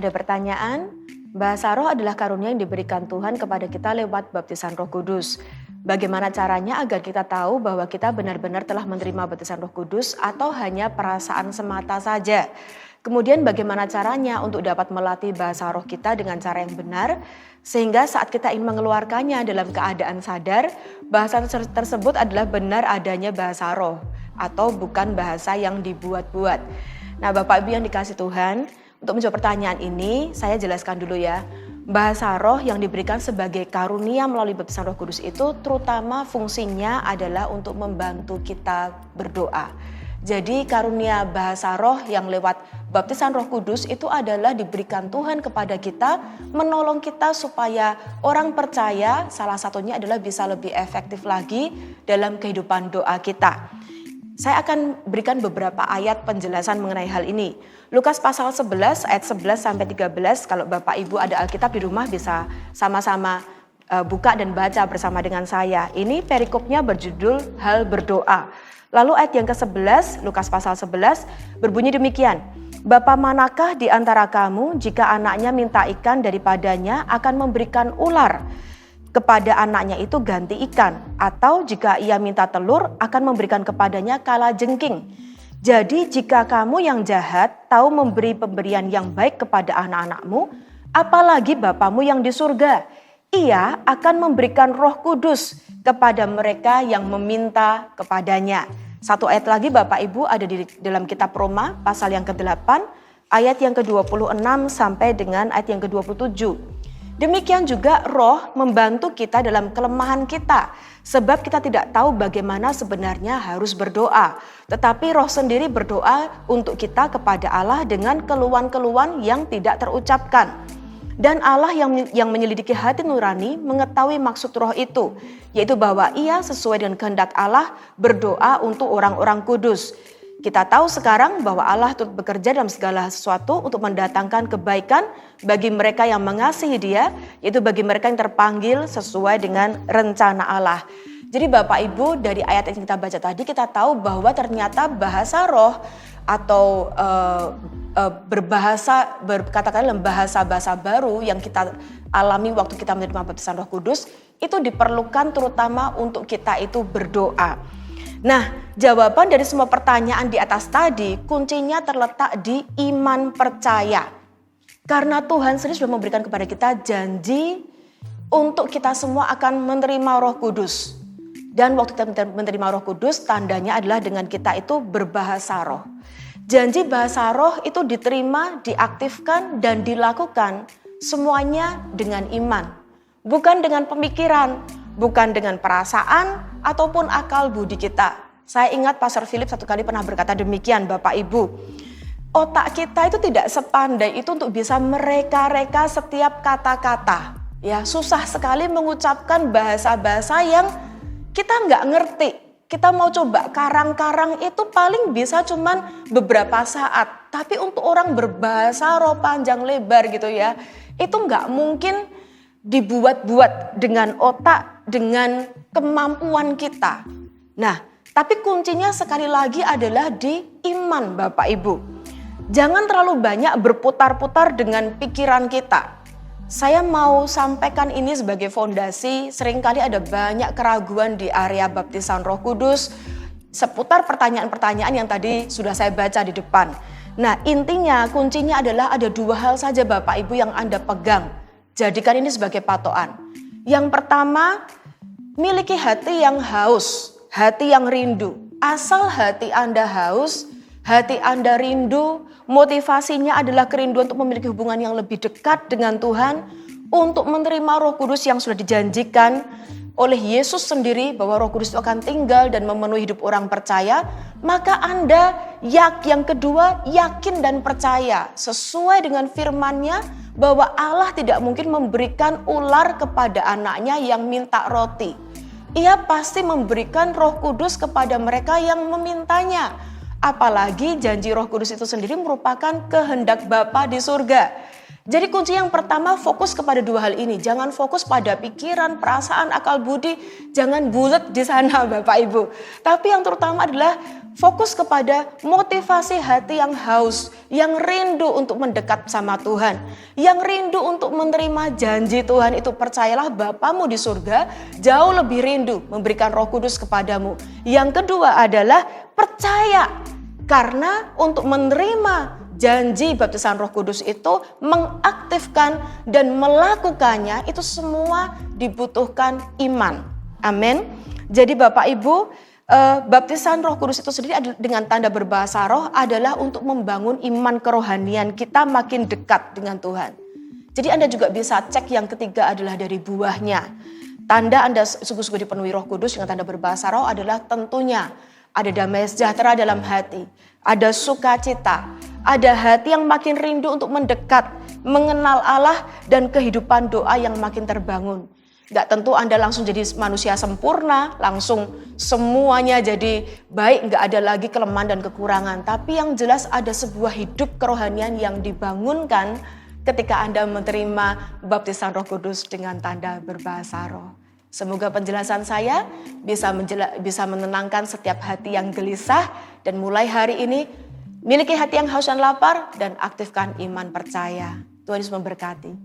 Ada pertanyaan, bahasa roh adalah karunia yang diberikan Tuhan kepada kita lewat baptisan Roh Kudus. Bagaimana caranya agar kita tahu bahwa kita benar-benar telah menerima baptisan Roh Kudus atau hanya perasaan semata saja? Kemudian bagaimana caranya untuk dapat melatih bahasa roh kita dengan cara yang benar, sehingga saat kita ingin mengeluarkannya dalam keadaan sadar, bahasa tersebut adalah benar adanya bahasa roh atau bukan bahasa yang dibuat-buat. Nah, Bapak Ibu yang dikasih Tuhan, untuk menjawab pertanyaan ini saya jelaskan dulu ya. Bahasa roh yang diberikan sebagai karunia melalui baptisan Roh Kudus itu terutama fungsinya adalah untuk membantu kita berdoa. Jadi karunia bahasa roh yang lewat baptisan Roh Kudus itu adalah diberikan Tuhan kepada kita, menolong kita supaya orang percaya salah satunya adalah bisa lebih efektif lagi dalam kehidupan doa kita. Saya akan berikan beberapa ayat penjelasan mengenai hal ini. Lukas pasal 11 ayat 11 sampai 13, kalau Bapak Ibu ada Alkitab di rumah bisa sama-sama buka dan baca bersama dengan saya. Ini perikopnya berjudul Hal Berdoa. Lalu ayat yang ke-11, Lukas pasal 11 berbunyi demikian. Bapa manakah di antara kamu jika anaknya minta ikan daripadanya akan memberikan ular kepada anaknya itu ganti ikan, atau jika ia minta telur akan memberikan kepadanya kalajengking. Jadi jika kamu yang jahat tahu memberi pemberian yang baik kepada anak-anakmu, apalagi Bapamu yang di surga, ia akan memberikan Roh Kudus kepada mereka yang meminta kepadanya. Satu ayat lagi Bapak Ibu ada di dalam kitab Roma pasal yang ke-8 ayat yang ke-26 sampai dengan ayat yang ke-27. Demikian juga roh membantu kita dalam kelemahan kita. Sebab kita tidak tahu bagaimana sebenarnya harus berdoa. Tetapi roh sendiri berdoa untuk kita kepada Allah dengan keluhan-keluhan yang tidak terucapkan. Dan Allah yang menyelidiki hati nurani mengetahui maksud roh itu, yaitu bahwa ia sesuai dengan kehendak Allah berdoa untuk orang-orang kudus. Kita tahu sekarang bahwa Allah turut bekerja dalam segala sesuatu untuk mendatangkan kebaikan bagi mereka yang mengasihi Dia, yaitu bagi mereka yang terpanggil sesuai dengan rencana Allah. Jadi Bapak Ibu dari ayat yang kita baca tadi kita tahu bahwa ternyata bahasa roh atau katakanlah dalam bahasa baru yang kita alami waktu kita menerima baptisan Roh Kudus itu diperlukan terutama untuk kita itu berdoa. Nah, jawaban dari semua pertanyaan di atas tadi kuncinya terletak di iman percaya. Karena Tuhan sendiri sudah memberikan kepada kita janji untuk kita semua akan menerima Roh Kudus. Dan waktu kita menerima Roh Kudus tandanya adalah dengan kita itu berbahasa roh. Janji bahasa roh itu diterima, diaktifkan, dan dilakukan semuanya dengan iman. Bukan dengan pemikiran, bukan dengan perasaan, ataupun akal budi kita. Saya ingat Pastor Philip satu kali pernah berkata demikian Bapak Ibu. Otak kita itu tidak sepandai itu untuk bisa mereka-reka setiap kata-kata. Ya, susah sekali mengucapkan bahasa-bahasa yang kita nggak ngerti. Kita mau coba karang-karang itu paling bisa cuman beberapa saat. Tapi untuk orang berbahasa roh panjang lebar gitu ya, itu nggak mungkin dibuat-buat dengan otak, dengan kemampuan kita. Nah, tapi kuncinya sekali lagi adalah di iman Bapak Ibu. Jangan terlalu banyak berputar-putar dengan pikiran kita. Saya mau sampaikan ini sebagai fondasi, seringkali ada banyak keraguan di area baptisan Roh Kudus seputar pertanyaan-pertanyaan yang tadi sudah saya baca di depan. Nah, intinya kuncinya adalah ada dua hal saja Bapak Ibu yang Anda pegang. Jadikan ini sebagai patokan. Yang pertama, miliki hati yang haus, hati yang rindu. Asal hati Anda haus, hati Anda rindu, motivasinya adalah kerinduan untuk memiliki hubungan yang lebih dekat dengan Tuhan, untuk menerima Roh Kudus yang sudah dijanjikan oleh Yesus sendiri bahwa Roh Kudus itu akan tinggal dan memenuhi hidup orang percaya, maka Anda yang kedua yakin dan percaya sesuai dengan firman-Nya bahwa Allah tidak mungkin memberikan ular kepada anaknya yang minta roti. Ia pasti memberikan Roh Kudus kepada mereka yang memintanya. Apalagi janji Roh Kudus itu sendiri merupakan kehendak Bapa di surga. Jadi kunci yang pertama fokus kepada dua hal ini. Jangan fokus pada pikiran, perasaan, akal budi. Jangan bulat di sana Bapak Ibu. Tapi yang terutama adalah fokus kepada motivasi hati yang haus. Yang rindu untuk mendekat sama Tuhan. Yang rindu untuk menerima janji Tuhan itu. Percayalah Bapamu di surga jauh lebih rindu memberikan Roh Kudus kepadamu. Yang kedua adalah percaya. Karena untuk menerima janji baptisan Roh Kudus itu mengaktifkan dan melakukannya itu semua dibutuhkan iman. Amin. Jadi Bapak Ibu, baptisan Roh Kudus itu sendiri dengan tanda berbahasa roh adalah untuk membangun iman kerohanian kita makin dekat dengan Tuhan. Jadi Anda juga bisa cek yang ketiga adalah dari buahnya. Tanda Anda sungguh-sungguh dipenuhi Roh Kudus dengan tanda berbahasa roh adalah tentunya ada damai sejahtera dalam hati, ada sukacita, ada hati yang makin rindu untuk mendekat, mengenal Allah dan kehidupan doa yang makin terbangun. Gak tentu Anda langsung jadi manusia sempurna, langsung semuanya jadi baik, gak ada lagi kelemahan dan kekurangan. Tapi yang jelas ada sebuah hidup kerohanian yang dibangunkan ketika Anda menerima baptisan Roh Kudus dengan tanda berbahasa roh. Semoga penjelasan saya bisa menenangkan setiap hati yang gelisah dan mulai hari ini miliki hati yang haus dan lapar dan aktifkan iman percaya. Tuhan Yesus memberkati.